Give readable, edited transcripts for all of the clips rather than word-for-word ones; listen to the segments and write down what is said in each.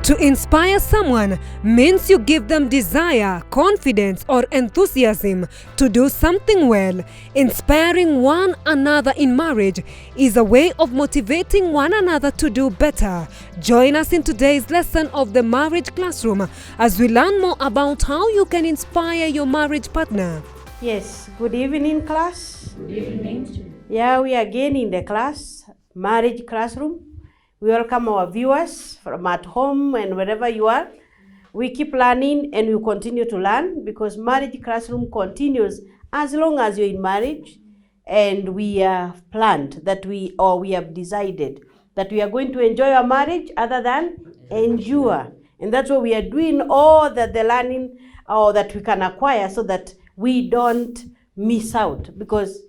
To inspire someone means you give them desire, confidence, or enthusiasm to do something well. Inspiring one another in marriage is a way of motivating one another to do better. Join us in today's lesson of the Marriage Classroom as we learn more about how you can inspire your marriage partner. Yes, good evening, class. Good evening. Yeah, we are again in the class, Marriage Classroom. We welcome our viewers from at home and wherever you are. We keep learning and we continue to learn because Marriage Classroom continues as long as you're in marriage. And we have planned that we have decided that we are going to enjoy our marriage other than endure. And that's why we are doing all that the learning or that we can acquire so that we don't miss out. Because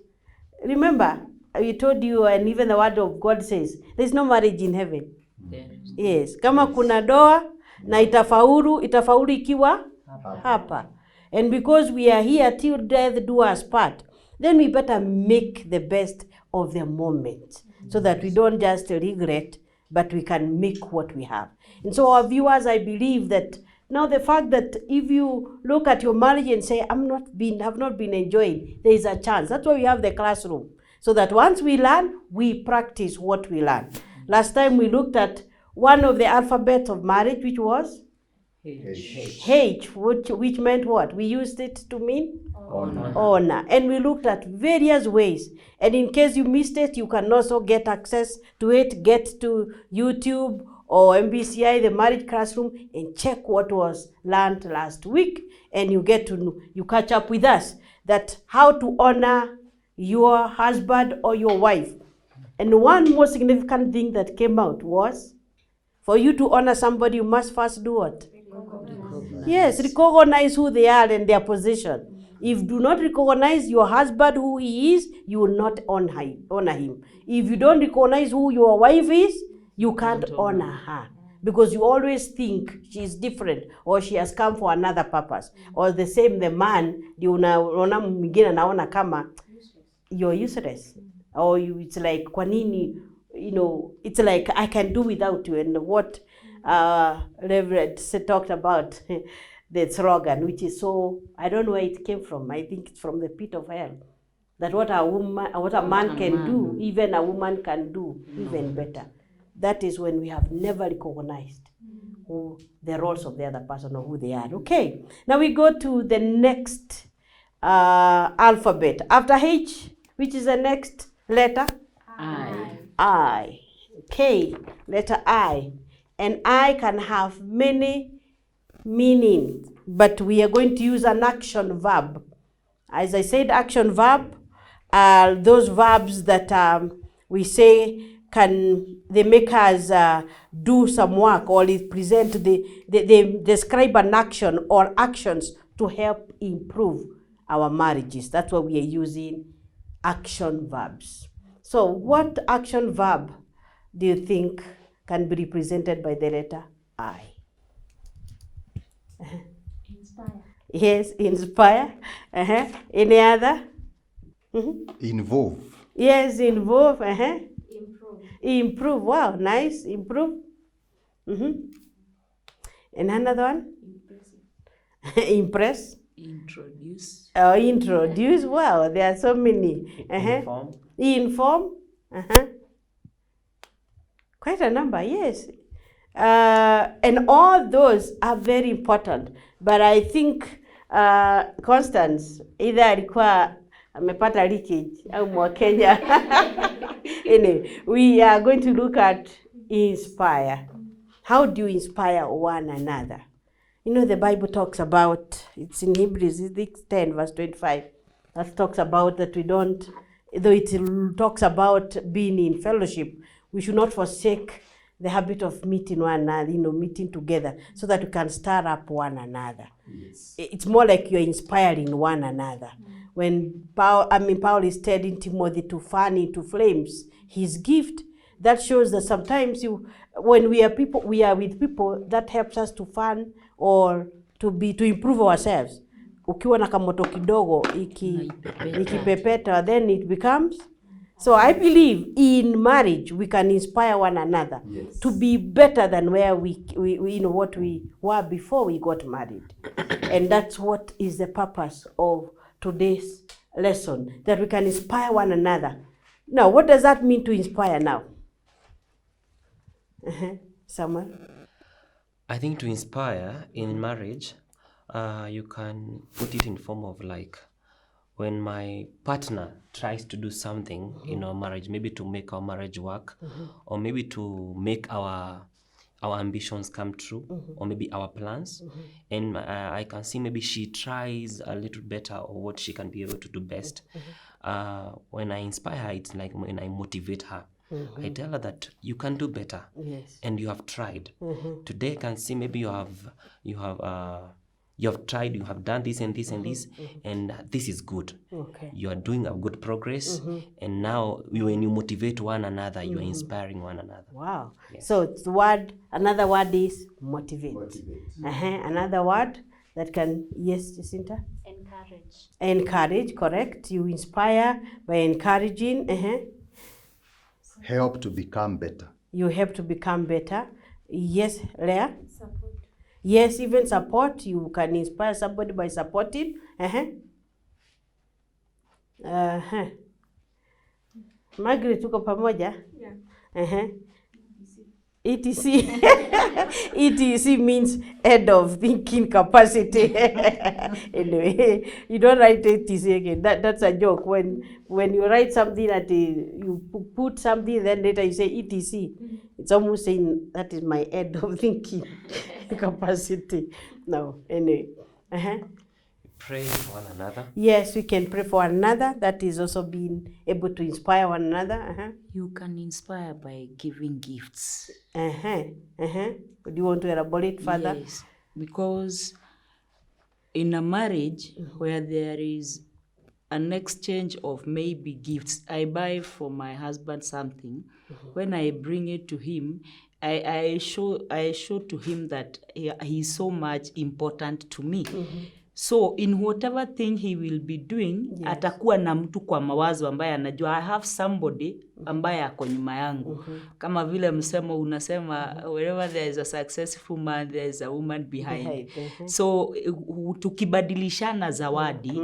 remember, I told you, and even the word of God says, there's no marriage in heaven. Yes. Kama kuna doa na itafaulu ikiwa hapa. And because we are here till death do us part, then we better make the best of the moment so that we don't just regret, but we can make what we have. And so our viewers, I believe that now the fact that if you look at your marriage and say, have not been enjoying, there is a chance. That's why we have the classroom. So that once we learn, we practice what we learn. Last time we looked at one of the alphabets of marriage, which was H, which meant what? We used it to mean? Honor. And we looked at various ways. And in case you missed it, you can also get access to it, get to YouTube or MBCI, the Marriage Classroom, and check what was learned last week. And you catch up with us that how to honor your husband or your wife. And one more significant thing that came out was, for you to honor somebody, you must first do what? Yes, recognize who they are and their position. If you do not recognize your husband who he is, you will not honor him. If you don't recognize who your wife is, you can't honor her. Because you always think she's different or she has come for another purpose. Or the same, the man, unaona kama you're useless. Or it's like, kwa nini, it's like, I can do without you. And what Reverend talked about, the slogan, which is so, I don't know where it came from. I think it's from the pit of hell. That what a man can do, even a woman can do even better. That is when we have never recognized who the roles of the other person or who they are. Okay, now we go to the next alphabet. After H, which is the next letter? I. Okay, letter I. And I can have many meanings, but we are going to use an action verb. As I said, action verb are those verbs that we say they make us do some work, or they describe an action or actions to help improve our marriages. That's why we are using action verbs. So what action verb do you think can be represented by the letter I? Inspire. Yes, inspire. Any other? Involve. Yes, involve. Improve. Improve. Wow, nice. Improve. And another one? Impressive. Impress. Introduce. Introduce. Wow, there are so many. Inform. Inform. Quite a number, yes. And all those are very important. But I think Constance, either alikuwa amepata leakage au Mwakenya. Anyway, we are going to look at inspire. How do you inspire one another? The Bible talks about, it's in Hebrews 10 verse 25, that talks about that we don't, though it talks about being in fellowship, we should not forsake the habit of meeting one another, meeting together, so that we can stir up one another. Yes. It's more like you're inspiring one another. When Paul is telling Timothy to fan into flames his gift, that shows that sometimes when we are with people, that helps us to fan or to improve ourselves. Ukiwa na kamoto kidogo ikipepeta, then it becomes So I believe in marriage we can inspire one another to be better than where we what we were before we got married. And that's what is the purpose of today's lesson, that we can inspire one another. Now, what does that mean to inspire now? Someone? I think to inspire in marriage, you can put it in form of like when my partner tries to do something in our marriage, maybe to make our marriage work, or maybe to make our ambitions come true, or maybe our plans, and I can see maybe she tries a little better or what she can be able to do best. When I inspire her, it's like when I motivate her. I tell her that you can do better, and you have tried. Today I can see maybe you have tried, you have done this and this and this, and this is good. You are doing a good progress, and now when you motivate one another, you are inspiring one another. Wow. Yes. So it's another word is motivate. Another word that can, yes, Jacinta? Encourage. Encourage, correct. You inspire by encouraging. Help to become better. You help to become better. Yes, Leah? Support. Yes, even support. You can inspire somebody by supporting. Margaret, tuko pamoja? Yeah. ETC. ETC means head of thinking capacity. Anyway, you don't write ETC again. That's a joke. When you write something that you put something, then later you say ETC. It's almost saying that is my head of thinking capacity. No, anyway. Pray for one another. Yes, we can pray for one another. That is also being able to inspire one another. You can inspire by giving gifts. Do you want to elaborate further? Yes, because in a marriage where there is an exchange of maybe gifts, I buy for my husband something. When I bring it to him, I show to him that he is so much important to me. So in whatever thing he will be doing, atakuwa na mtu kwa mawazo ambaye anajua I have somebody ambaye ako nyuma yangu. Kama vile msemo unasema wherever there is a successful man, there is a woman behind. So tukibadilishana zawadi,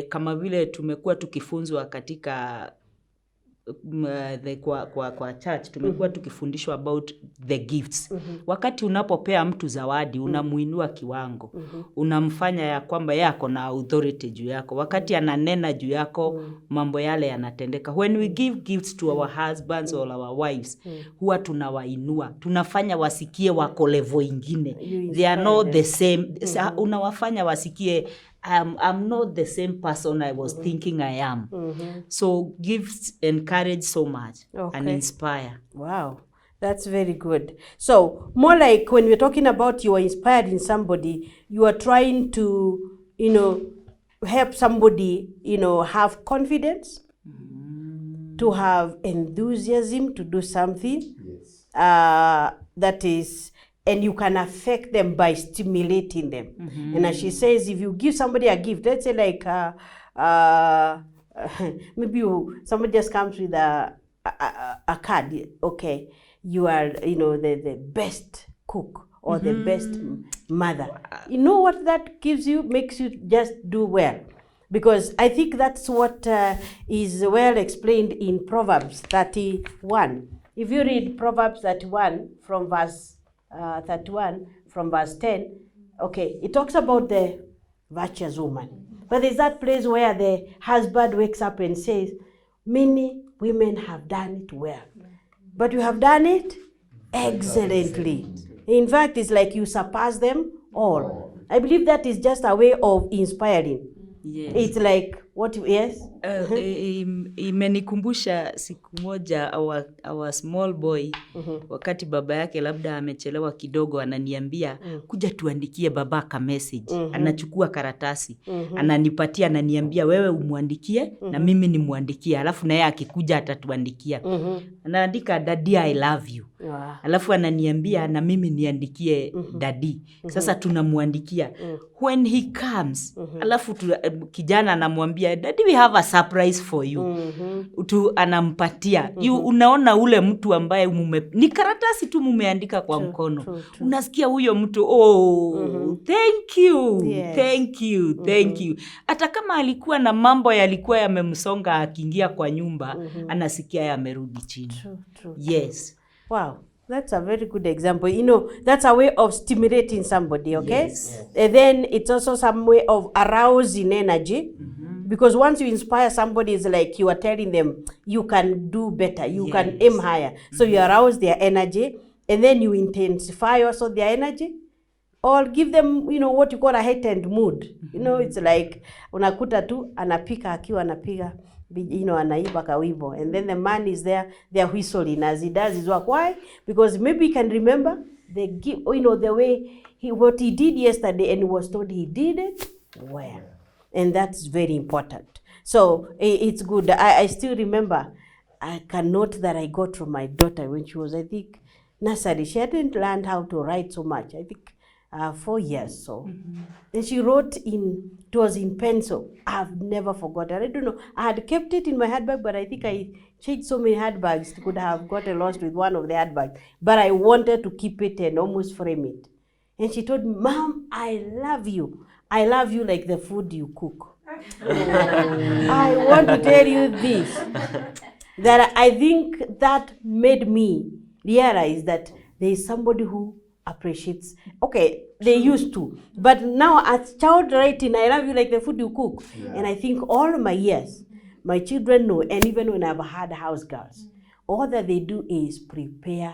kama vile tumekuwa tukifunzwa katika kwa church, tumekuwa tukifundishwa about the gifts. Wakati unapopea mtu zawadi, unamuinua kiwango. Unamfanya ya kwamba yako na authority juu yako. Wakati ananena juu yako, mambo yale yanatendeka. When we give gifts to our husbands or our wives, huwa tunawainua. Tunafanya wasikie wako level ingine. They are not the same. Unawafanya wasikie I'm not the same person I was thinking I am. So gifts encourage so much and inspire. Wow, that's very good. So more like when we're talking about you are inspiring somebody, you are trying to, help somebody, have confidence, to have enthusiasm to do something. That is, and you can affect them by stimulating them. And as she says, if you give somebody a gift, let's say like maybe somebody just comes with a card. Okay, you are the best cook or the best mother. You know what that gives you? Makes you just do well. Because I think that's what is well explained in Proverbs 31. If you read Proverbs 31 from verse 31 from verse 10, okay, it talks about the virtuous woman. But there's that place where the husband wakes up and says, many women have done it well, but you have done it excellently. In fact, it's like you surpass them all. I believe that is just a way of inspiring. Yes. It's like, what, yes? Imenikumbusha siku moja our small boy, wakati baba yake labda amechelewa kidogo, ananiambia kuja tuandikie babaka message. Anachukua karatasi, ananipatia, ananiambia wewe umuandikie na mimi nimuandikie, alafu na yeye akikuja atatuandikia. Anaandika daddy I love you. Alafu ananiambia na mimi niandikie daddy. Sasa tunamuandikia. When he comes, alafu kijana anamwambia daddy we have a surprise for you. Tu anampatia. Unaona ule mtu ambaye ni karatasi tu mumeandika kwa mkono. Unasikia huyo mtu, thank you, Yes. thank you. Hata kama alikuwa na mambo yalikuwa yamemsonga akiingia kwa nyumba, anasikia yamerudi chini. True. Yes. Wow, that's a very good example. You know, that's a way of stimulating somebody, okay? Yes. And then it's also some way of arousing energy. Because once you inspire somebody, it's like you are telling them you can do better, you can aim higher. So you arouse their energy, and then you intensify also their energy, or give them, you know, what you call a heightened mood. You know, it's like unakuta tu anapika akiwa anapiga, you know, anaiba kawimbo, and then the man is there, they're whistling as he does his work. Why? Because maybe he can remember the way what he did yesterday, and he was told he did it well. And that's very important. So it's good. I still remember a note that I got from my daughter when she was, I think, nursery. She hadn't learned how to write so much. I think 4 years so. And she wrote it was in pencil. I've never forgotten. I don't know. I had kept it in my handbag, but I think I changed so many handbags. Could have gotten lost with one of the handbags. But I wanted to keep it and almost frame it. And she told me, Mom, I love you. I love you like the food you cook. I want to tell you this, that I think that made me realize that there is somebody who appreciates. Okay, they used to, but now as child writing, I love you like the food you cook. And I think all my years, my children know, and even when I've had house girls, all that they do is prepare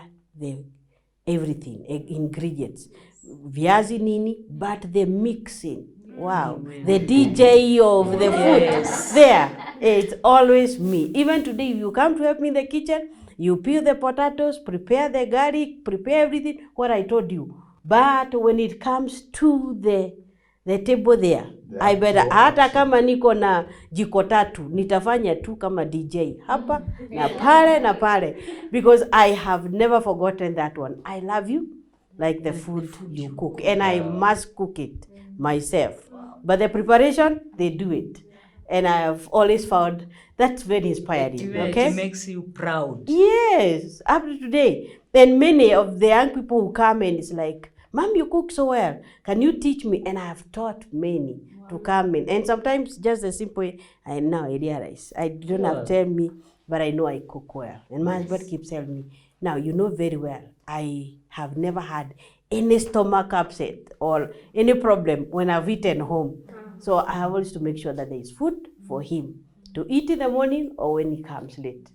everything, ingredients. Viazi nini, but the mixing. Wow, the DJ of the food there, it's always me. Even today, if you come to help me in the kitchen, you peel the potatoes, prepare the garlic, prepare everything, what I told you. But when it comes to the table there, I better, hata kama niko na jiko tatu, nitafanya tu kama DJ. Hapa, na pale. Because I have never forgotten that one. I love you like the food you cook. And I must cook it myself. But the preparation, they do it. And I have always found that's very inspiring. Okay? It makes you proud. Yes, up to today. And many of the young people who come and it's like, Mom, you cook so well. Can you teach me? And I have taught many to come in. And sometimes just a simple way, I realize. I don't have to tell me, but I know I cook well. And my husband keeps telling me, now you know very well, I have never had any stomach upset or any problem when I've eaten home. So I have always to make sure that there is food for him to eat in the morning or when he comes late.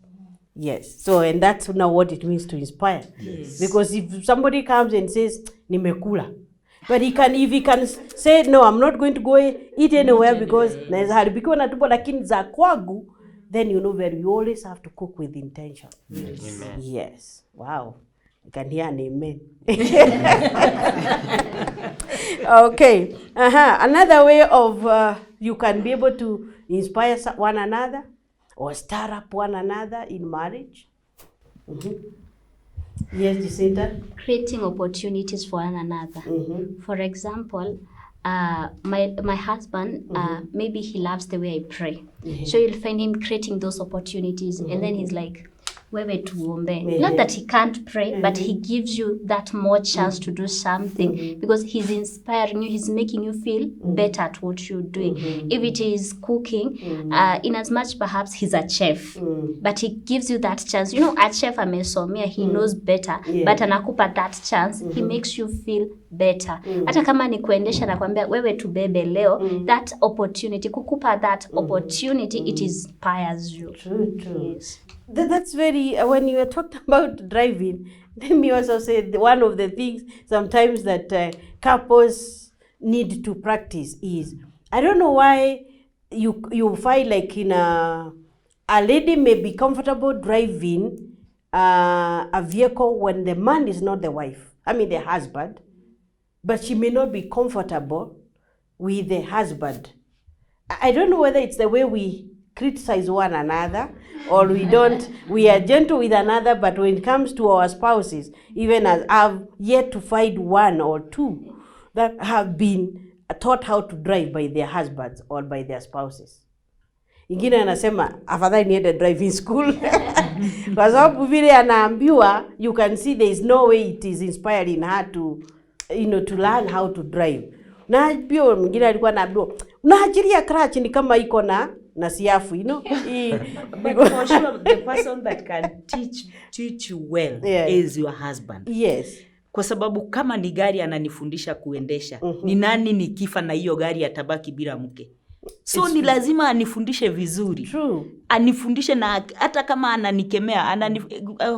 Yes. So, and that's now what it means to inspire. Yes. Because if somebody comes and says, nimekula, but if he can say, no, I'm not going to go eat anywhere because haribikiwa na tumbo lakini za kwangu, then you know where you always have to cook with intention. Yes. Amen. Yes. Wow. You can hear an amen. Okay. Another way of you can be able to inspire one another or stir up one another in marriage. Yes, Jacinta? Creating opportunities for one another. For example, my husband, maybe he loves the way I pray. So you'll find him creating those opportunities, and then he's like, wewe tuombe. Not that he can't pray, but he gives you that more chance to do something because he's inspiring you, he's making you feel better at what you're doing. If it is cooking, in as much perhaps he's a chef, but he gives you that chance. You know, a chef amesomea, he knows better, but anakupa that chance, he makes you feel better. Hata kama ni kuendesha na kwambia wewe tubebe leo, that opportunity, kukupa that opportunity, it inspires you. True. Yes. That's very, when you were talking about driving, let me also say one of the things sometimes that couples need to practice is, I don't know why you find like a lady may be comfortable driving a vehicle when the man is not the wife, the husband, but she may not be comfortable with the husband. I don't know whether it's the way we criticize one another or we are gentle with another, but when it comes to our spouses, even as I've yet to find one or two that have been taught how to drive by their husbands or by their spouses. ingine anasema afadhali niende driving school. Kwa sababu vile anaambiwa, you can see there is no way it is inspiring her to, you know, to learn how to drive. Na pia mwingine alikuwa anaambiwa unaachilia clutch ni kama iko na siafu, you know. But for sure the person that can teach you well is your husband. Yes. Kwa sababu kama ni gari ananifundisha kuendesha, ni nani nikifa na hiyo gari atabaki bila mke? So ni lazima anifundishe vizuri. True. Anifundishe na hata kama ananikemea,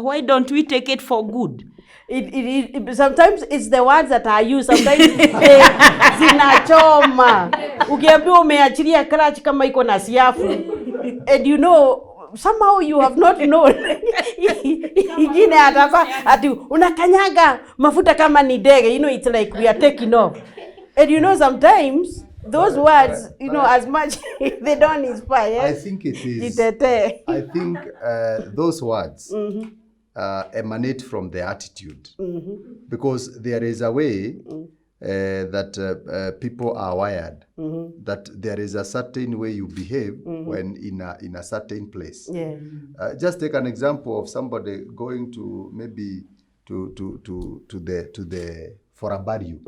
why don't we take it for good? Sometimes it's the words that are used. Sometimes zinachoma. Ukiambiwa umeachilia clutch kama iko na siafu, and you know somehow you have not known. Ingine ati unakanyaga mafuta kama ni ndege, you know, it's like we are taking off. And you know, sometimes those words, you know, as much they don't inspire. I think it is. I think those words emanate from the attitude, because there is a way that people are wired, that there is a certain way you behave when in a certain place. Yeah. Just take an example of somebody going to maybe to the for a burial.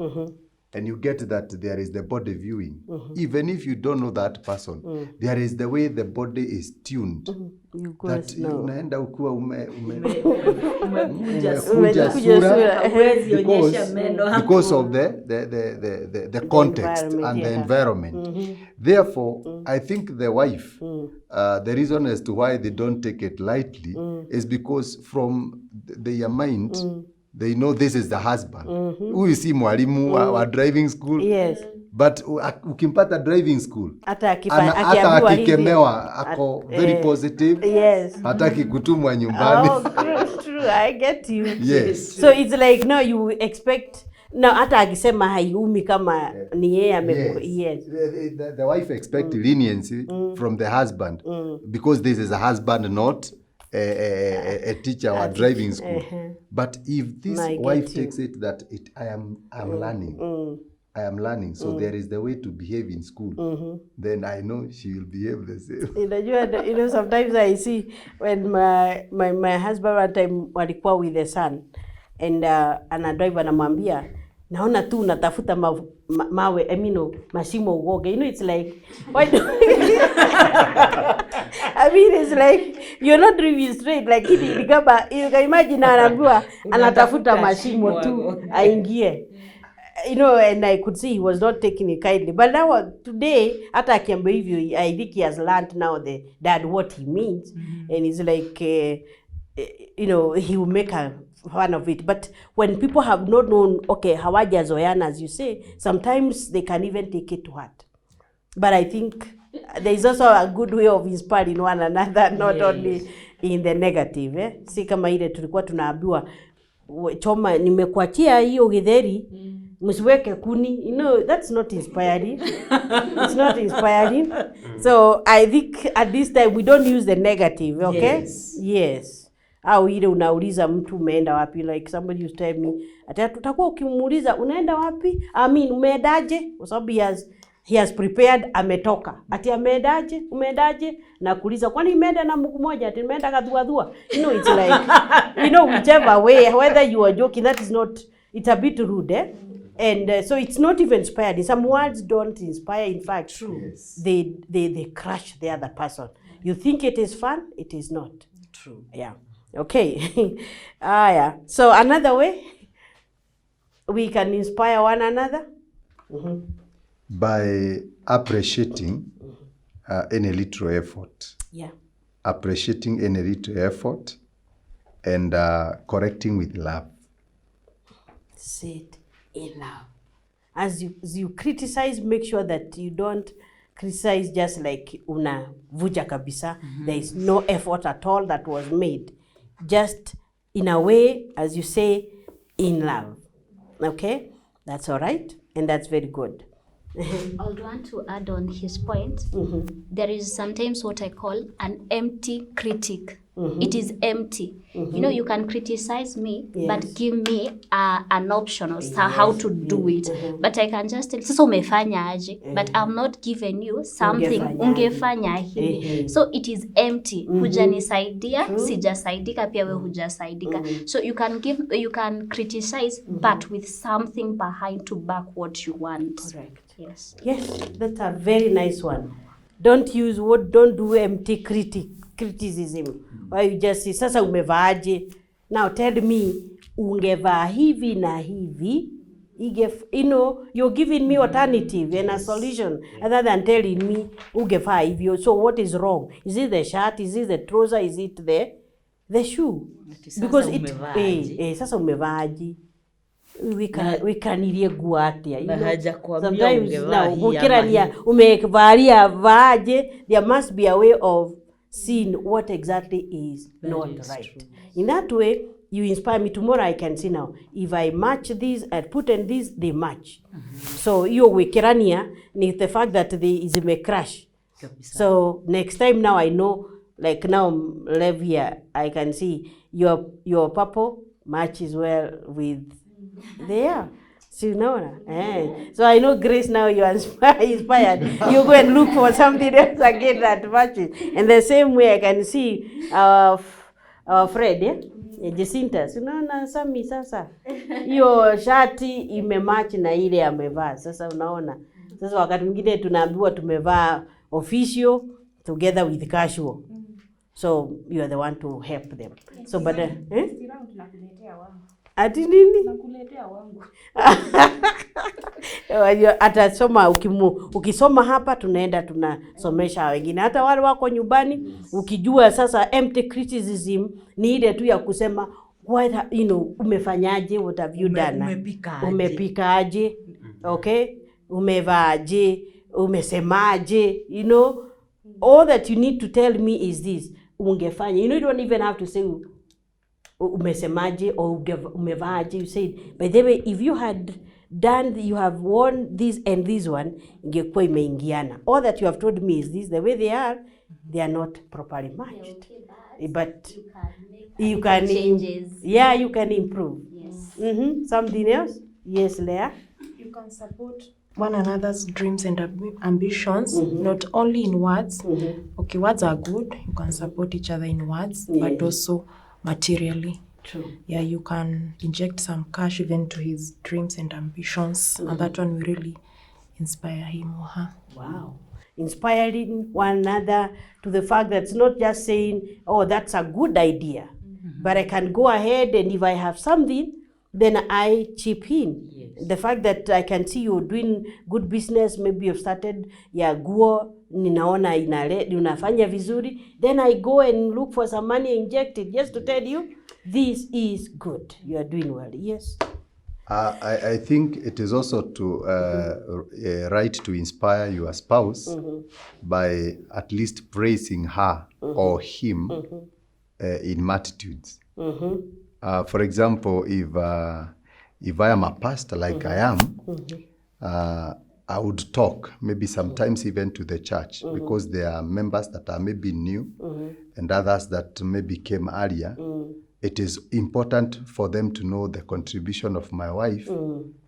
And you get that there is the body viewing. Even if you don't know that person, there is the way the body is tuned. That unaenda ukiwa umekuja sura because of the context and the environment. Therefore, I think the wife, the reason as to why they don't take it lightly is because from their mind, they know this is the husband. Huyu si mwalimu wa driving school. Yes. But ukimpata driving school, hata akikemewa ako very positive. Yes. Hataki kutumwa nyumbani. Oh, true. I get you. Yes. So it's like, no, you expect, no, hata akisema haiumi kama ni yeye yes. The wife expect leniency from the husband because this is a husband, not a teacher or driving school. But if this wife takes it that I am learning. I am learning, so there is the way to behave in school. Then I know she will behave the same. You know, sometimes I see when my husband one time walikuwa with the son, and anadrive anamwambia, naona tu unatafuta mawe, mashimo uoge. You know, it's like, why do I mean, it's like, you're not driving straight. Like, you can imagine anaambiwa, anatafuta mashimo tu, aingie. You know, and I could see he was not taking it kindly. But now, today, hata akiambia hivyo, I think he has learned now that what he means. And it's like, you know, he will make a fun of it. But when people have not known, okay, hawajazoeana, as you say, sometimes they can even take it to heart. But I think there is also a good way of inspiring one another, not only in the negative. Si kama ile tulikuwa tunaambiwa, choma nimekuachia hiyo githeri, msiweke kuni. You know, that's not inspiring. It's not inspiring. So I think at this time we don't use the negative, okay? Yes. Au ile unauliza mtu umeenda wapi, like somebody used to tell me, ata tutakuwa ukimuuliza unaenda wapi? Umeendaje? Kwa sababu he has prepared, ametoka. Ati umeendaje? Na kuuliza kwani umeenda na mguu moja? Ati umeenda kadhuadhua. You know, it's like, you know, whichever way, whether you are joking, that is not, it's a bit rude, And so it's not even inspired. Some words don't inspire. In fact, they crush the other person. You think it is fun, it is not. True. Yeah. Okay. Yeah. So another way we can inspire one another? By appreciating any little effort. Yeah. Appreciating any little effort and correcting with love. Sit in love. As you criticize, make sure that you don't criticize just like unavuja kabisa. There is no effort at all that was made. Just in a way, as you say, in love. Okay? That's all right. And that's very good. I would want to add on his point. There is sometimes what I call an empty critic. It is empty. You know, you can criticize me, but give me an option of how to do it. But I can just tell, sasa umefanya aje, but I'm not giving you something, ungefanya hivi. So it is empty. Hujanisaidia, sijasaidika, pia we hujasaidika. So you can criticize, but with something behind to back what you want. Correct. Yes. Yes, that's a very nice one. Don't do empty criticism. Why you just say, sasa umevaaje? Now tell me, ungevaa hivi na hivi. You know, you're giving me alternative and a solution other than telling me, ungevaa hivyo. So what is wrong? Is it the shirt? Is it the trouser? Is it the shoe? Because sasa umevaaje? Wikanirie nguo atia, you know. Sometimes now ukirania umevalia vaaje, there must be a way of seeing what exactly is not right. True. In that way, you inspire me. Tomorrow I can see now, if I match these, I put in these, they match. So hiyo wikirania ni the fact that they may crash. So next time now I know, like now live here, I can see your purple matches well with there. So you know, so I know Grace now you are inspired. You go and look for something else again that matches. And the same way I can see our Fred, Jacinta. So unaona Sami sasa. Hiyo shati imematch na ile amevaa. Sasa unaona. Sasa wakati mwingine tunaambiwa tumevaa official together with casual. So you are the one to help them. So but ati nini? Nakuletea wangu. Atasoma ukisoma hapa tunaenda tunasomesha wengine. Hata wale wako nyumbani ukijua sasa empty criticism ni ile tu ya kusema what umefanyaje, what have you done? Umepikaje? Okay? Umevaaje? Umesemaje? You know, all that you need to tell me is this. Ungefanya. You don't even have to say umesemaje or umevaaje. You said, by the way, if you had done, you have worn this and this one, ingekuwa imeingiana. All that you have told me is this, the way they are not properly matched. But you can changes. Yeah, you can improve. Yes. Something else? Yes, Leah? You can support one another's dreams and ambitions, not only in words. Okay, words are good. You can support each other in words, but also materially. True. Yeah, you can inject some cash even to his dreams and ambitions, and that one will really inspire him or her. Wow. Inspiring one another to the fact that it's not just saying, oh, that's a good idea, but I can go ahead and if I have something, then I chip in. Yes. The fact that I can see you doing good business, maybe you've started ya guo, ninaona unafanya vizuri, then I go and look for some money, inject it, just to tell you, this is good, you are doing well. Yes. I think it is also to right to inspire your spouse by at least praising her or him in multitudes. For example, if I am a pastor like I am, I would talk maybe sometimes even to the church because there are members that are maybe new and others that maybe came earlier. It is important for them to know the contribution of my wife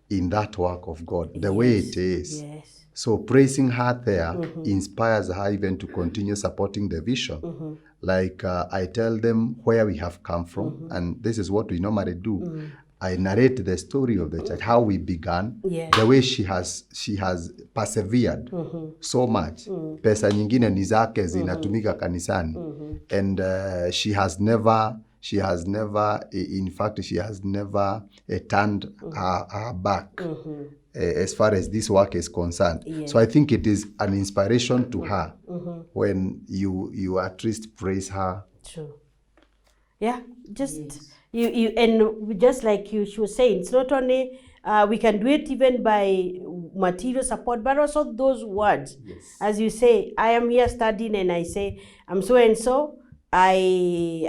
in that work of God, the way it is. Yes. So praising her there inspires her even to continue supporting the vision. Like I tell them where we have come from, and this is what we normally do. I narrate the story of the church, how we began, the way she has persevered so much. Pesa nyingine ni zake zinatumika kanisani, and she has never, in fact, she has never turned her back as far as this work is concerned. So I think it is an inspiration to her when you at least praise her. True. Yeah, just you and just like she was saying, it's not only we can do it even by material support, but also those words. Yes. As you say, I am here studying and I say, I'm so and so. I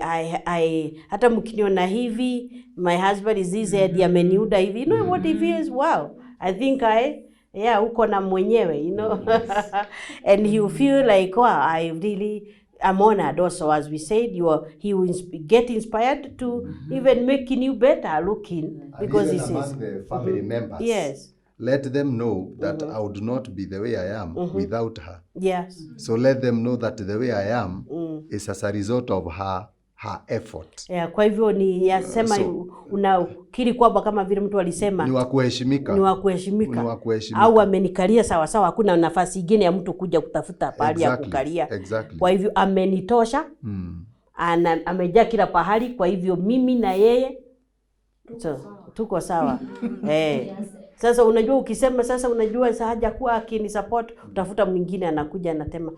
hata mkiniona hivi, my husband is this head, ameniuda hivi. You know what he feels? Wow. I think uko na mwenyewe, you know. And you feel like, wow, I really I'm honored also, as we said, he will get inspired to even making you better looking, because even this among is the family members. yes. Let them know that I would not be the way I am without her. Yes. So let them know that the way I am is as a result of her effort. Yeah, kwa hivyo ni yasema unakiri kwamba kama vile mtu alisema Ni wa kuheshimika. Ni wa kuheshimika. Au amenikalia sawa sawa, hakuna nafasi nyingine ya mtu kuja kutafuta pahali ya kukalia. Exactly. Kwa hivyo amenitosha. Amejaa kila pahali, kwa hivyo mimi na yeye tuko sawa. Sasa unajua ukisema sasa unajua haja kuwa akini support, utafuta mwingine anakuja anatema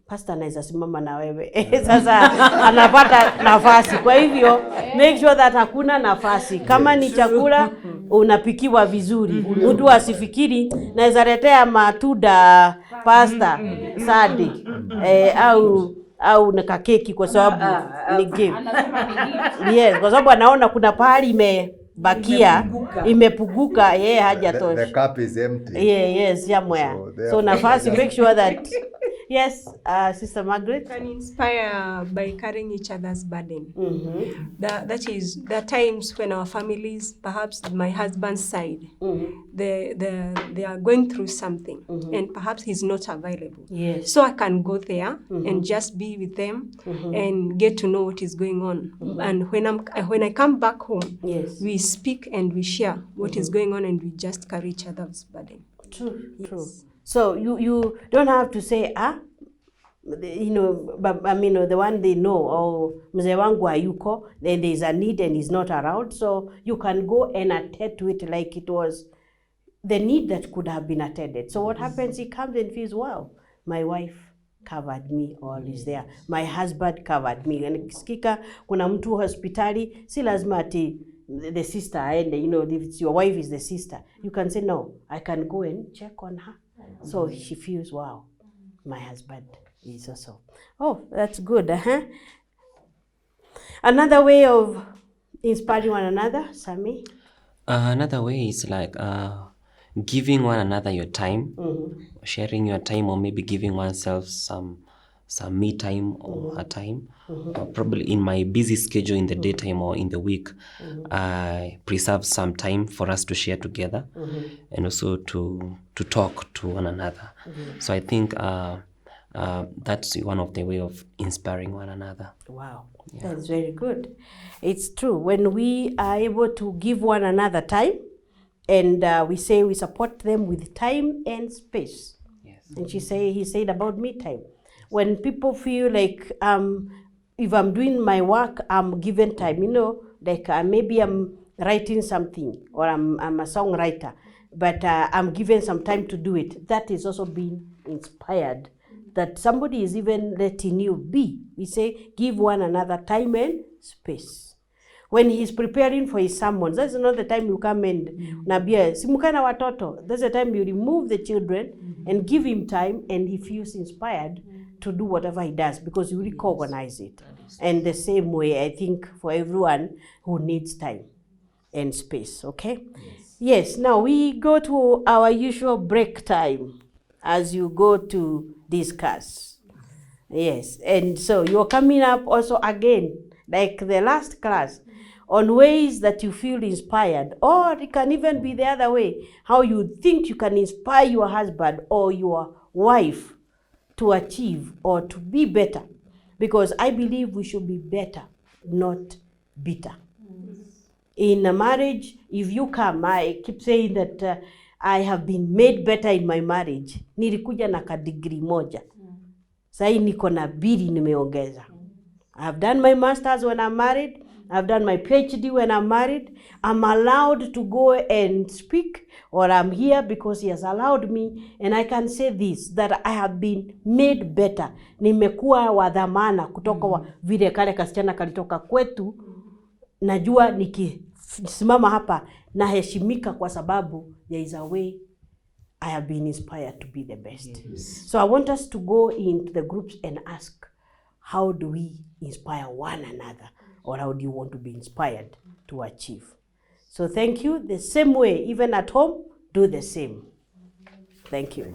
pastor anaweza simama na wewe. Sasa anapata nafasi. Kwa hivyo make sure that hakuna nafasi. Kama ni chakula unapikiwa vizuri. Mtu asifikiri naweza letea matunda pastor Sadi au na keki kwa sababu ni gift. Yes, kwa sababu anaona kuna pahali imepuguka, yeye hajatosha. The cup is empty. Yes, somewhere. So nafasi, make sure that yes, Sister Margaret can inspire by carrying each other's burden. That is, there are times when our families, perhaps my husband's side, they are going through something, and perhaps he's not available. Yes. So I can go there and just be with them and get to know what is going on. And when I come back home, yes, we speak and we share what is going on, and we just carry each other's burden. True, yes. True. So you don't have to say but I mean the one they know, or mzee wangu hayuko, then there is a need and he's not around, so you can go and attend to it like it was the need that could have been attended. So what happens? He comes and feels, wow, my wife covered me, all is there. My husband covered me. And kisikika kuna mtu hospitali, si lazima ati the sister aende, if your wife is the sister, you can say, no, I can go and check on her. So she feels, wow, my husband is also. Oh, that's good. Another way of inspiring one another, Sami? Another way is like giving one another your time, sharing your time, or maybe giving oneself some me time or a time. Probably in my busy schedule in the daytime or in the week, I preserve some time for us to share together and also to talk to one another. So I think that's one of the way of inspiring one another. Wow, that's very good. It's true. When we are able to give one another time, and we say we support them with time and space. Yes. And he said about me time. When people feel like if I'm doing my work, I'm given time, like maybe I'm writing something, or I'm a songwriter, but I'm given some time to do it. That is also being inspired, that somebody is even letting you be. We say, give one another time and space. When he's preparing for his sermons, that's not the time you come and nabia simukana watoto. That's the time you remove the children and give him time, and he feels inspired to do whatever he does, because you recognize it. And the same way, I think, for everyone who needs time and space, okay? Yes, now we go to our usual break time as you go to discuss. Yes, and so you're coming up also again, like the last class, on ways that you feel inspired, or it can even be the other way, how you think you can inspire your husband or your wife to achieve or to be better. Because I believe we should be better, not bitter. In a marriage, if you come, I keep saying that I have been made better in my marriage. Nilikuja na kadigri moja. Sai niko na 2 nimeongeza. I've done my masters when I'm married. I've done my PhD when I'm married. I'm allowed to go and speak, or I'm here because he has allowed me, and I can say this, that I have been made better. Nimekuwa wa dhamana kutoka vile kale kasichana kalitoka kwetu. Najua nikisimama hapa naheshimika kwa sababu there is a way I have been inspired to be the best. Yes. So I want us to go into the groups and ask, how do we inspire one another? Or how do you want to be inspired to achieve? So thank you. The same way, even at home, do the same. Thank you.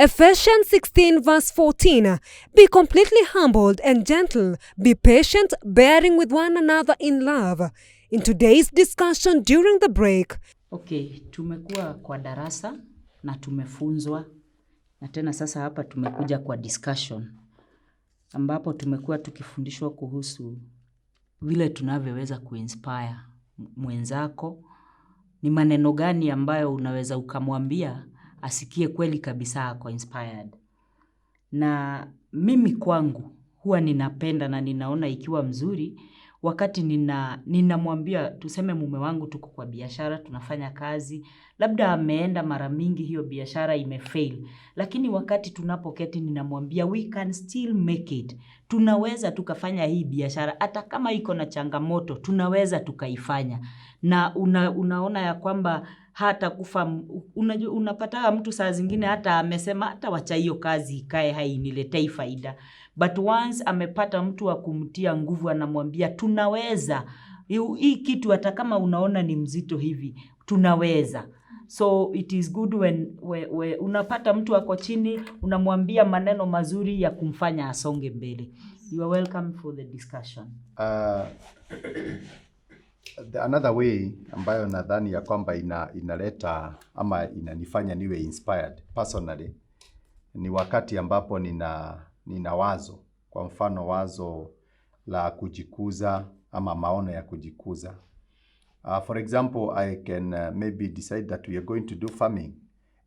Ephesians 16 verse 14. Be completely humbled and gentle. Be patient, bearing with one another in love. In today's discussion during the break. Okay, tumekuwa kwa darasa na tumefunzwa. Na tena sasa hapa tumekuja kwa discussion. Ambapo tumekuwa tukifundishwa kuhusu vile tunavyoweza kuinspire mwenzako. Ni maneno gani ambayo unaweza ukamwambia asikie kweli kabisa ako inspired. Na mimi kwangu huwa ninapenda na ninaona ikiwa mzuri wakati ninamwambia, tuseme mume wangu tuko kwa biashara, tunafanya kazi, labda ameenda mara mingi hiyo biashara imefail, lakini wakati tunapoketi ninamwambia we can still make it. Tunaweza tukafanya hii biashara hata kama iko na changamoto, tunaweza tukaifanya. Na unaona ya kwamba hata kufa, unapata mtu saa zingine hata amesema hata wacha hiyo kazi ikae hainiletei faida, but once amepata mtu wa kumtia nguvu anamwambia tunaweza hii kitu hata kama unaona ni mzito hivi, tunaweza. So it is good when unapata mtu wako chini unamwambia maneno mazuri ya kumfanya asonge mbele. You are welcome for the discussion. Another way ambayo nadhani ya kwamba inaleta ama inanifanya niwe inspired personally ni wakati ambapo nina wazo, kwa mfano wazo la kujikuza ama maono ya kujikuza. For example, I can maybe decide that we are going to do farming,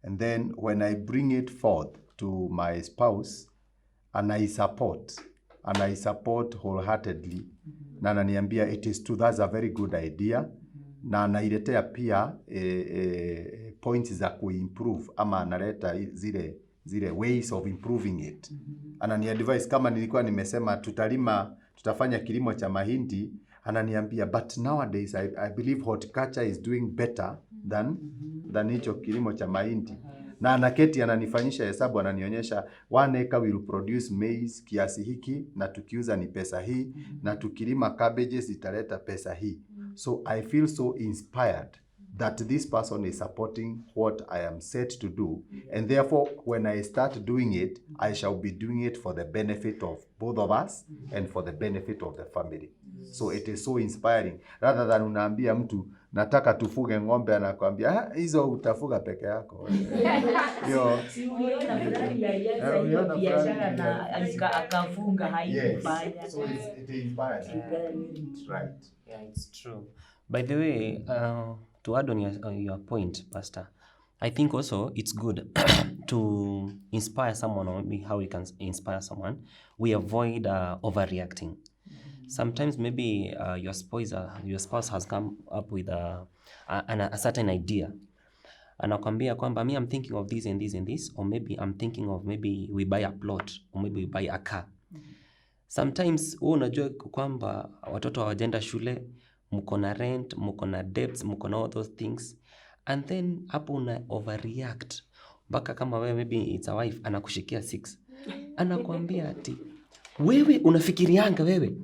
and then when I bring it forth to my spouse and I support wholeheartedly, na ananiambia it is true, that's a very good idea, na anailetea pia points za kuimprove ama analeta zile ways of improving it. Anani advise kama nilikuwa nimesema tutafanya kilimo cha mahindi, ananiambia but nowadays I believe horticulture is doing better than hicho kilimo cha mahindi. Na anaketi ananifanyisha hesabu, ananionyesha 1 acre will produce maize kiasi hiki, na tukiuza ni pesa hii, na tukilima cabbages italeta pesa hii. So I feel so inspired that this person is supporting what I am set to do, and therefore when I start doing it, I shall be doing it for the benefit of both of us and for the benefit of the family. So it is so inspiring, rather than unaambia mtu nataka tufuge ng'ombe, anakuambia hizo utafuga peke yako. Hiyo biashara na akafunga haikufanya. So it is inspiring. Right. Yeah, it's true. By the way, to add on your point, Pastor, I think also it's good to inspire someone, or maybe how we can inspire someone. We avoid overreacting. Sometimes maybe your spouse has come up with a certain idea. Anakwambia kwamba I'm thinking of this and this and this, or maybe I'm thinking of maybe we buy a plot, or maybe we buy a car. Sometimes unajua kwamba watoto hawajenda shule, mko na rent, mko na debts, mko na all those things, and then hapo una overreact. Mpaka kama wewe maybe it's a wife anakushikia 6. Anakuambia ati wewe unafikirianga wewe,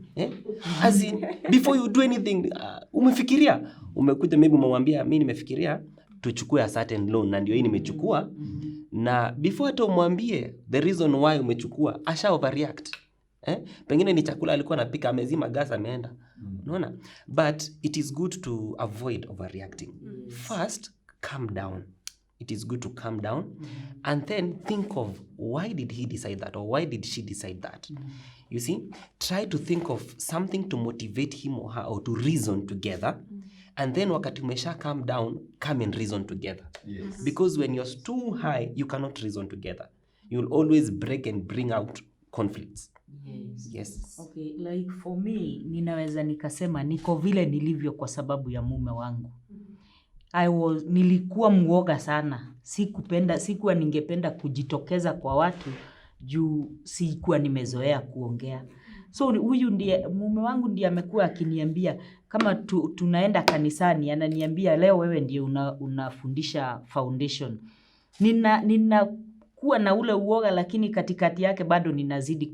as in, before you do anything, umefikiria, umekuja maybe umemwambia mimi nimefikiria tuchukue a certain loan na ndio hii nimechukua, na before hata umwambie the reason why umechukua, asha overreact. Pengine ni chakula alikuwa anapika, amezima gas ameenda. Unaona? But it is good to avoid overreacting. First, calm down. It is good to calm down and then think of why did he decide that, or why did she decide that. You see, try to think of something to motivate him or her, or to reason together. And then wakati umesha calm down, come and reason together. Yes. Because when you're too high, you cannot reason together. You'll always break and bring out conflicts. Yes. Okay, like for me, ninaweza nikasema niko vile nilivyo kwa sababu ya mume wangu. Nilikuwa mwoga sana. Sikuwa ningependa kujitokeza kwa watu juu sikuwa nimezoea kuongea. So huyu ndiye mume wangu ndiye amekuwa akiniambia kama tunaenda kanisani, ananiambia leo wewe ndiye unafundisha foundation. Kuwa na ule uoga, lakini katikati yake bado ninazidi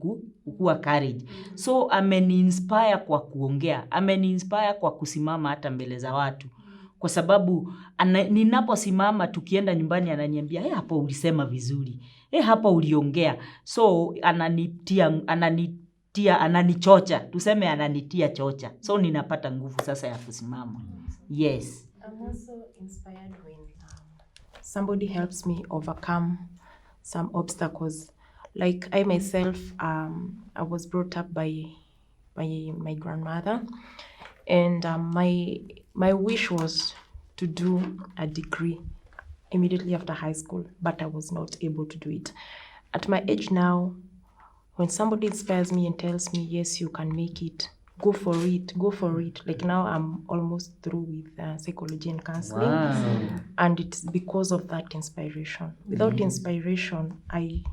kuwa courage. So ameni-inspire kwa kuongea, ameni-inspire kwa kusimama hata mbele za watu, kwa sababu ninaposimama tukienda nyumbani ananiambia hapo ulisema vizuri, hapa uliongea. So ananichocha, tuseme ananitia chocha. So ninapata nguvu sasa ya kusimama. Yes. I'm also inspired when somebody helps me overcome some obstacles. Like I myself, I was brought up by my grandmother, and my wish was to do a degree immediately after high school, but I was not able to do it. At my age now, when somebody inspires me and tells me, yes, you can make it, go for it. Like now I'm almost through with psychology and counseling. Wow. And it's because of that inspiration. Without inspiration, I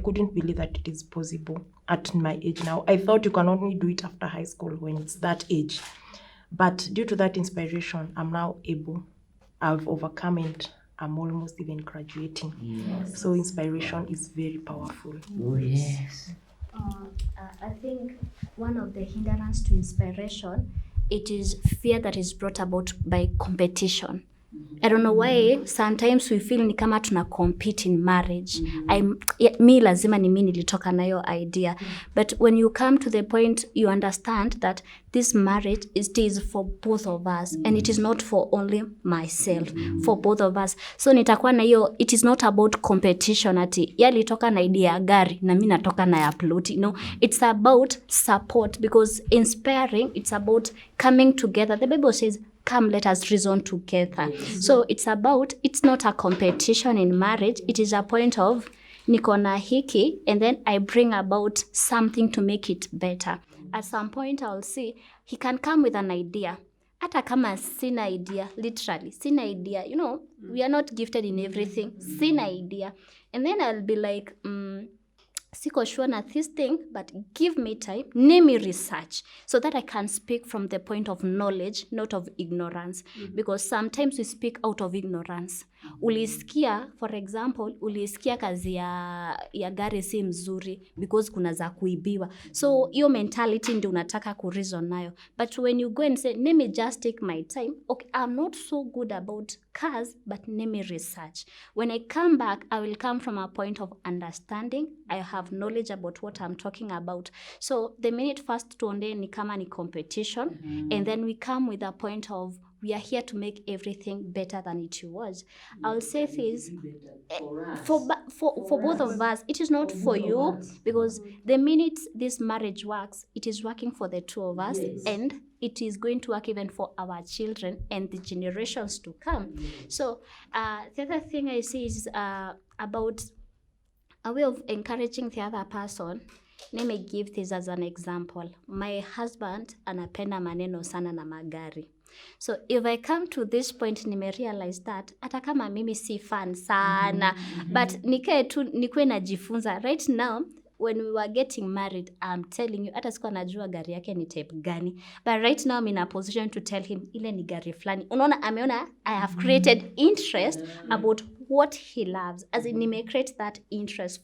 couldn't believe that it is possible at my age now. I thought you can only do it after high school when it's that age. But due to that inspiration, I'm now able. I've overcome it. I'm almost even graduating. Yes. So inspiration is very powerful. Oh, yes. I think one of the hindrance to inspiration, it is fear that is brought about by competition. I don't know why sometimes we feel ni kama tuna compete in marriage. Mi lazima ni mimi nilitoka nayo idea. But when you come to the point, you understand that this marriage is for both of us, and it is not for only myself, for both of us. So nitakuwa na hiyo, it is not about competition ati yeye alitoka na idea ya gari na mimi natoka na ya plot. No, it's about support, because inspiring, it's about coming together. The Bible says, come, let us reason together. Yes. So it's not a competition in marriage. It is a point of niko na hiki, and then I bring about something to make it better. At some point I'll see he can come with an idea. Hata kama sina idea, literally, sina idea. You know, we are not gifted in everything. Sina idea. And then I'll be like, siko sure na this thing, but give me time, name me research, so that I can speak from the point of knowledge, not of ignorance. Because sometimes we speak out of ignorance. Ulisikia, for example, ulisikia kazi ya gari si mzuri because kuna za kuibiwa. So your mentality ndio unataka ku reason nayo. But when you go and say, let me just take my time, okay, I'm not so good about cars, but let me research. When I come back, I will come from a point of understanding. I have knowledge about what I'm talking about. So the minute first tuonde ni kama ni competition, and then we come with a point of we are here to make everything better than it was. I'll say this, for both of us, it is not for you, because the minute this marriage works, it is working for the two of us, and it is going to work even for our children and the generations to come. So the other thing I see is about a way of encouraging the other person. Let me give this as an example. My husband anapenda maneno sana na magari. So if I come to this point, nimerealize that hata kama mimi si fan sana, but nikuwe najifunza. Right now, when we were getting married, I'm telling you, hata sikuwa najua gari yake ni type gani. But right now I'm in a position to tell him, ile ni gari flani. Unaona, ameona, I have created interest about what he loves. As in, nime create that interest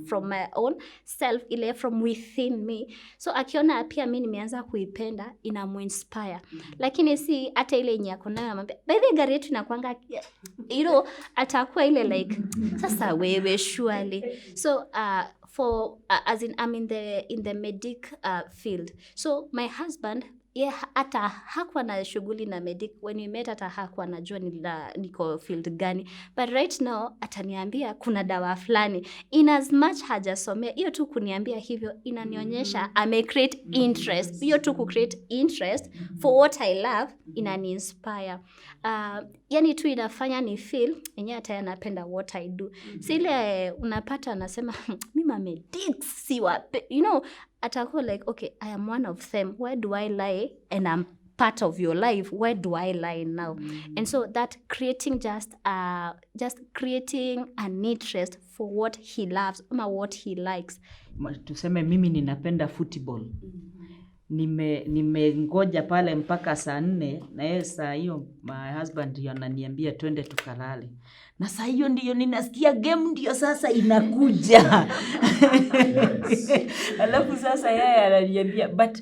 from my own self, ile from within me. So akiona pia mimi nimeanza kuipenda, inamuinspire. Lakini si hata ile yenye yako nayo amwambia, by the gari yetu inakuanga, you know, atakuwa ile like, sasa wewe surely. So as in, I'm in the medic field. So my husband, hata hakuwa na shughuli na medic. When we met, hata hakuwa najua niko field gani. But right now, ataniambia kuna dawa flani. In as much hajasomea, hiyo tu kuniambia hivyo, inanionyesha ame create interest. Hiyo tu ku create interest for what I love, inani-inspire. Yani tu inafanya ni feel, enye hata yanapenda what I do. Sile unapata anasema, mimi medic, si wape, you know, atakuwa like, okay, I am one of them. Where do I lie? And I'm part of your life. Where do I lie now? And so that creating just creating an interest for what he loves or what he likes. Tuseme mimi ninapenda football. Nimengoja pale mpaka saa 4, na yeye saa hiyo my husband ndiyo ananiambia twende tukalale. Na saa hiyo ndiyo ninasikia game ndiyo sasa inakuja. Alafu sasa yeye ananiambia but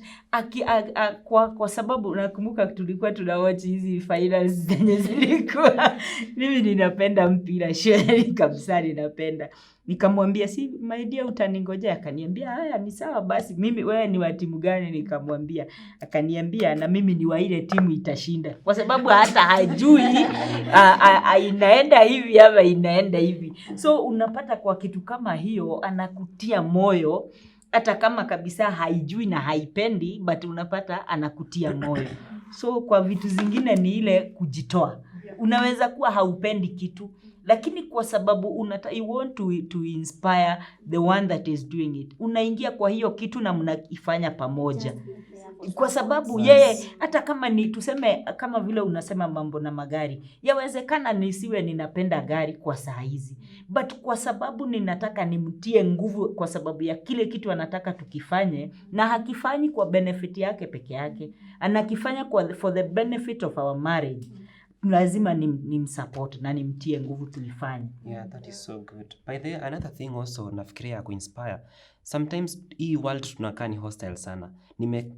kwa sababu nakumbuka tulikuwa tunawatch hizi finals zenye zilikuwa mimi ninapenda mpira shule kabisa ninapenda. Nikamwambia si my dear utaningojea, akaniambia haya ni sawa basi, mimi wewe ni wa timu gani? Nikamwambia, akaniambia na mimi ni wa ile timu itashinda, kwa sababu hata hajui inaenda hivi ama inaenda hivi. So unapata kwa kitu kama hiyo anakutia moyo hata kama kabisa haijui na haipendi, but unapata anakutia moyo. So kwa vitu zingine ni ile kujitoa. Unaweza kuwa haupendi kitu, lakini kwa sababu you want to inspire the one that is doing it, unaingia kwa hiyo kitu na mnaifanya pamoja. Kwa sababu yeye hata kama ni tuseme kama vile unasema mambo na magari, yawezekana nisiwe ninapenda gari kwa saa hizi, but kwa sababu ninataka nimtie nguvu kwa sababu ya kile kitu anataka tukifanye, na hakifanyi kwa benefit yake peke yake, anakifanya for the benefit of our marriage, lazima nimsupport na nimtie nguvu tulifanye. Yeah, that is so good. By the way, another thing also nafikiria kuinspire. Sometimes hii world tunakaa ni hostile sana.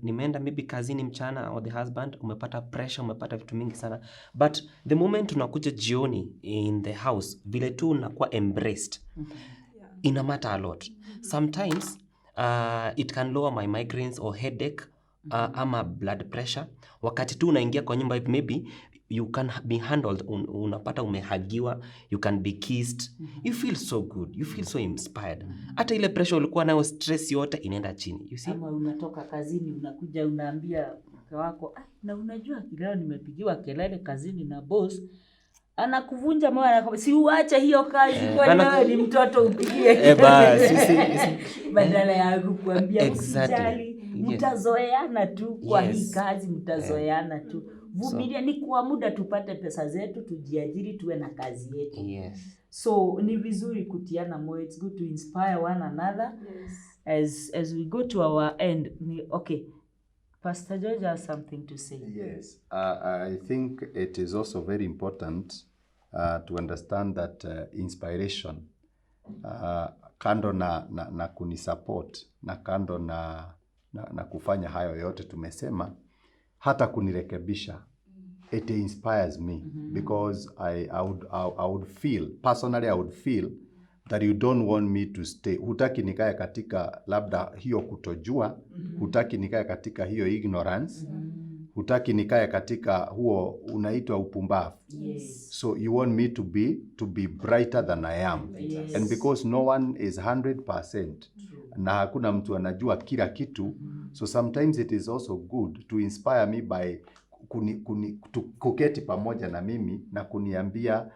Nimeenda maybe kazini mchana or the husband, umepata pressure, umepata vitu mingi sana. But the moment tunakuja jioni in the house, vile tu unakuwa embraced, ina matter a lot. Sometimes it can lower my migraines or headache ama blood pressure. Wakati tu unaingia kwa nyumba, maybe you can be handled, unapata umehagiwa, you can be kissed, you feel so good, you feel so inspired. Hata ile pressure ulikuwa nayo, stress yote inaenda chini, you see. Kama unatoka kazini unakuja unaambia mke wako, na unajua leo nimepigiwa kelele kazini na boss, anakuvunja moyo, anakwambia si uache hiyo kazi, kwa wewe ni mtoto upigie. Basi badala ya kukuambia usijali, mtazoeana tu kwa hii kazi, mtazoeana tu. Vumilia, ni kwa muda tupate pesa zetu, tujiajiri, tuwe na kazi yetu. Yes. So ni vizuri kutiana moyo. It's good to inspire one another. Yes. As we go to our end. Okay. Pastor George has something to say. Yes. I think it is also very important to understand that inspiration, kando na kunisupport, na kando na kufanya hayo yote tumesema, hata kunirekebisha, it inspires me, because I would feel, personally I would feel that you don't want me to stay. Hutaki nikae katika labda hiyo kutojua, hutaki nikae katika hiyo ignorance, hutaki nikae katika huo unaitwa upumbavu. Yes. So you want me to be brighter than I am. Yes. And because no one is 100%, na hakuna mtu anajua kila kitu, so sometimes it is also good to inspire me by kuketi pamoja na mimi na kuniambia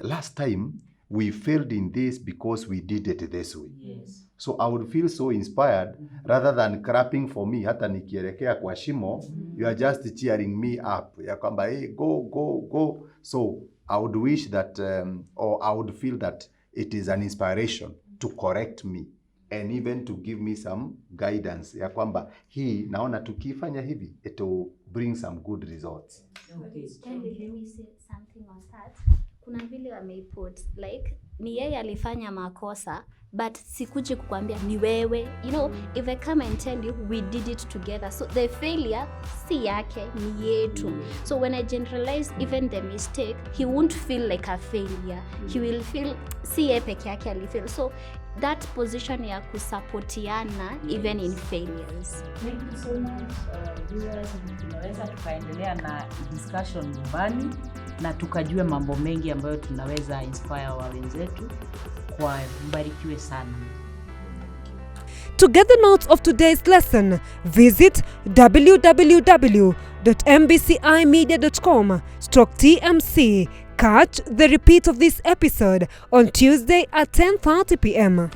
last time we failed in this because we did it this way. Yes. So I would feel so inspired rather than clapping for me. Hata nikielekea kwa shimo, you are just cheering me up. Ya kwamba hey, go. So I would wish that or I would feel that it is an inspiration to correct me and even to give me some guidance. Ya kwamba hii naona tukifanya hivi, it will bring some good results. Okay. Let me say something on that. Kuna vile wameiput like ni yeye alifanya makosa, but sikuji kukwambia ni wewe. You know, if I come and tell you we did it together, so the failure si yake, ni yetu. So when I generalize even the mistake, he won't feel like a failure. He will feel si yeye peke yake alifail. So that position ya kusapotiana even in failures. Thank you so much viewers. Tunaweza tukaendelea na discussion nyumbani na tukajue mambo mengi ambayo tunaweza inspire wa wenzetu. Kwa mbarikiwe sana. To get the notes of today's lesson, visit www.mbcimedia.com/TMC. Catch the repeat of this episode on Tuesday at 10:30 p.m.